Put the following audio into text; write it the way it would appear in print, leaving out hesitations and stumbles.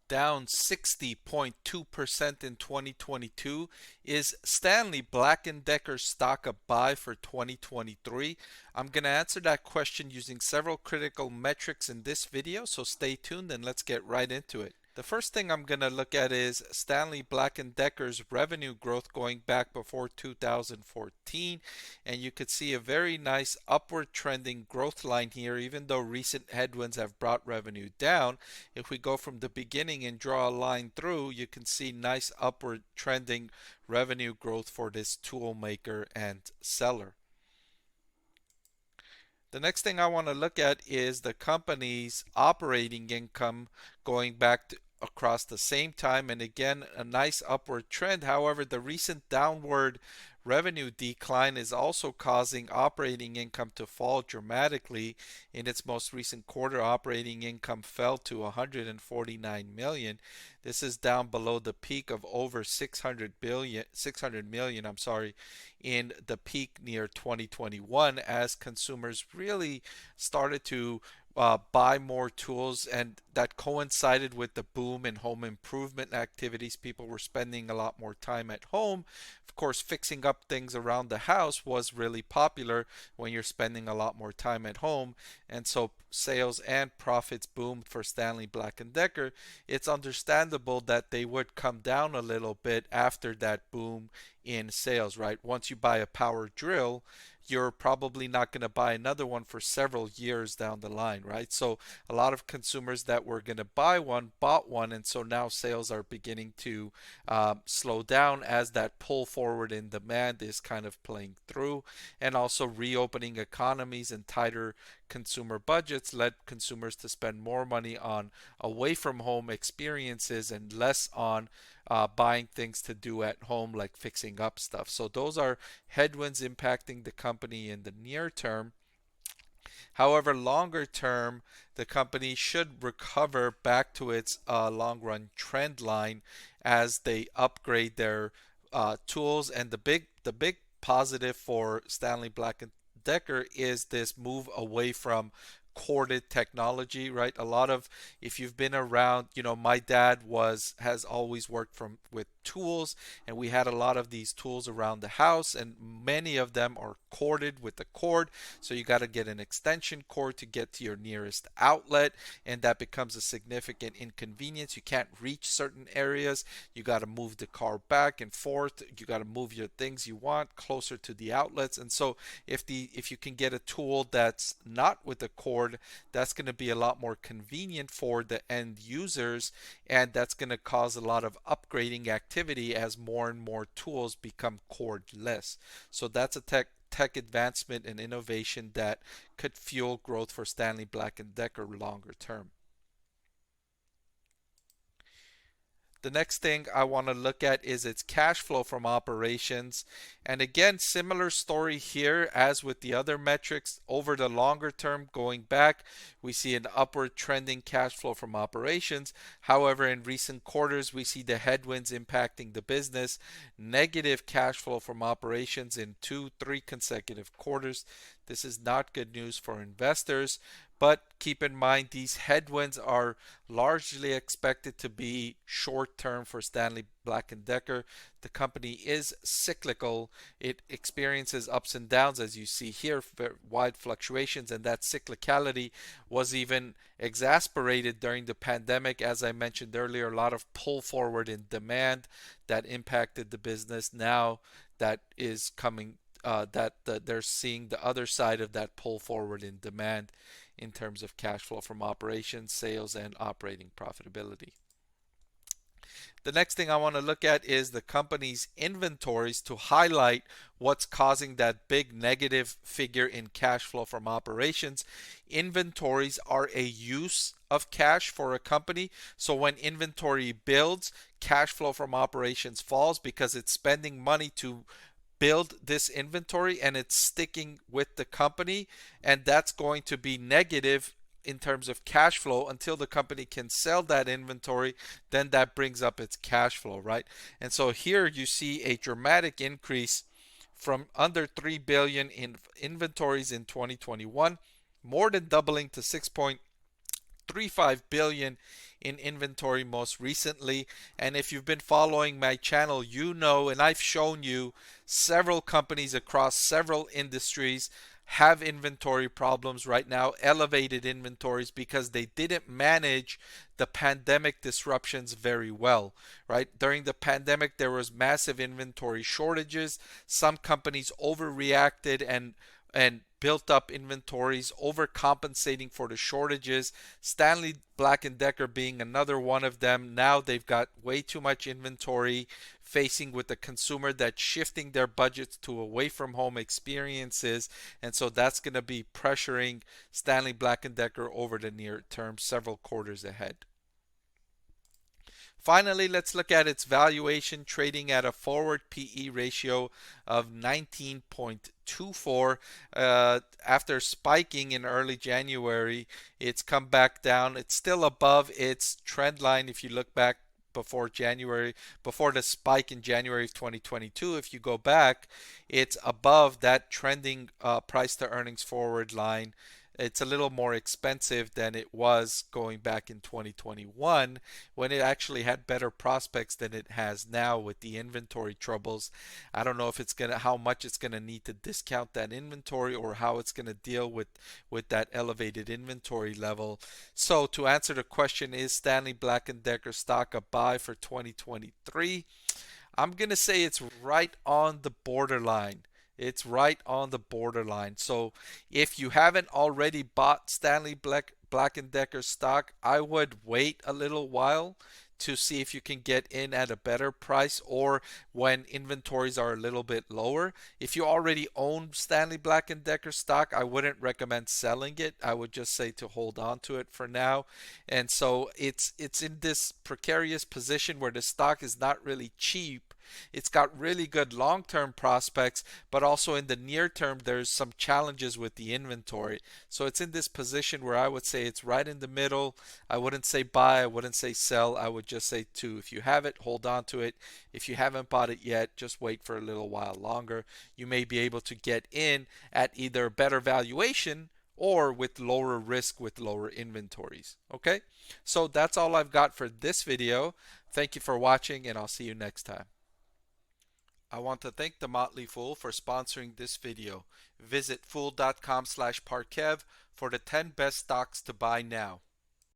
down 60.2% in 2022. Is Stanley Black Decker stock a buy for 2023? I'm going to answer that question using several critical metrics in this video, so stay tuned and let's get right into it. The first thing I'm going to look at is Stanley Black Decker's revenue growth going back before 2014, and you could see a very nice upward trending growth line here, even though recent headwinds have brought revenue down. If we go from the beginning and draw a line through, you can see nice upward trending revenue growth for this tool maker and seller. The next thing I want to look at is the company's operating income going back across the same time, and again a nice upward trend. However, the recent downward revenue decline is also causing operating income to fall dramatically. In its most recent quarter, operating income fell to 149 million. This is down below the peak of over 600 million, in the peak near 2021, as consumers really started to buy more tools, and that coincided with the boom in home improvement activities. People were spending a lot more time at home. Of course, fixing up things around the house was really popular when you're spending a lot more time at home, and so sales and profits boomed for Stanley Black Decker. It's understandable that they would come down a little bit after that boom in sales, right? Once you buy a power drill, you're probably not going to buy another one for several years down the line, right? So a lot of consumers that were going to buy one bought one, and so now sales are beginning to slow down as that pull forward in demand is kind of playing through. And also reopening economies and tighter consumer budgets led consumers to spend more money on away from home experiences and less on buying things to do at home, like fixing up stuff. So those are headwinds impacting the company in the near term. However, longer term, the company should recover back to its long run trend line as they upgrade their tools. And the big positive for Stanley Black Decker is this move away from corded technology, right? A lot of, if you've been around, my dad has always worked from with tools, and we had a lot of these tools around the house, and many of them are corded with the cord. So you got to get an extension cord to get to your nearest outlet, and that becomes a significant inconvenience. You can't reach certain areas. You got to move the car back and forth. You got to move your things you want closer to the outlets. And so if you can get a tool that's not with a cord, that's going to be a lot more convenient for the end users, and that's going to cause a lot of upgrading activity as more and more tools become cordless. So that's a tech advancement and innovation that could fuel growth for Stanley Black Decker longer term. The next thing I want to look at is its cash flow from operations. And again, similar story here as with the other metrics. Over the longer term, going back, we see an upward trending cash flow from operations. However, in recent quarters, we see the headwinds impacting the business. Negative cash flow from operations in 2-3 consecutive quarters. This is not good news for investors. But keep in mind, these headwinds are largely expected to be short term for Stanley Black Decker. The company is cyclical. It experiences ups and downs, as you see here, wide fluctuations, and that cyclicality was even exacerbated during the pandemic. As I mentioned earlier, a lot of pull forward in demand that impacted the business. Now that is coming, they're seeing the other side of that pull forward in demand in terms of cash flow from operations, sales, and operating profitability. The next thing I want to look at is the company's inventories to highlight what's causing that big negative figure in cash flow from operations. Inventories are a use of cash for a company. So when inventory builds, cash flow from operations falls because it's spending money to build this inventory and it's sticking with the company, and that's going to be negative in terms of cash flow until the company can sell that inventory. Then that brings up its cash flow, right? And so here you see a dramatic increase from under 3 billion in inventories in 2021, more than doubling to 6.35 billion in inventory most recently. And if you've been following my channel, you know, and I've shown you several companies across several industries have inventory problems right now, elevated inventories, because they didn't manage the pandemic disruptions very well, right? During the pandemic, there was massive inventory shortages. Some companies overreacted and built up inventories, overcompensating for the shortages. Stanley Black & Decker being another one of them. Now they've got way too much inventory, facing with the consumer that's shifting their budgets to away from home experiences, and so that's going to be pressuring Stanley Black & Decker over the near term, several quarters ahead. Finally, let's look at its valuation, trading at a forward PE ratio of 19.24. After spiking in early January, it's come back down. It's still above its trend line if you look back before January, before the spike in January of 2022. If you go back, it's above that trending price to earnings forward line. It's a little more expensive than it was going back in 2021, when it actually had better prospects than it has now with the inventory troubles. I don't know if it's gonna, how much it's gonna need to discount that inventory, or how it's gonna deal with that elevated inventory level. So to answer the question, is Stanley Black & Decker stock a buy for 2023? I'm going to say it's right on the borderline. It's right on the borderline. So if you haven't already bought Stanley Black & Decker stock, I would wait a little while to see if you can get in at a better price, or when inventories are a little bit lower. If you already own Stanley Black & Decker stock, I wouldn't recommend selling it. I would just say to hold on to it for now. And so it's in this precarious position where the stock is not really cheap. It's got really good long-term prospects, but also in the near term, there's some challenges with the inventory. So it's in this position where I would say it's right in the middle. I wouldn't say buy, I wouldn't say sell. I would just say to, if you have it, hold on to it. If you haven't bought it yet, just wait for a little while longer. You may be able to get in at either a better valuation or with lower risk, with lower inventories. Okay, so that's all I've got for this video. Thank you for watching, and I'll see you next time. I want to thank the Motley Fool for sponsoring this video. Visit fool.com/Parkev for the 10 best stocks to buy now.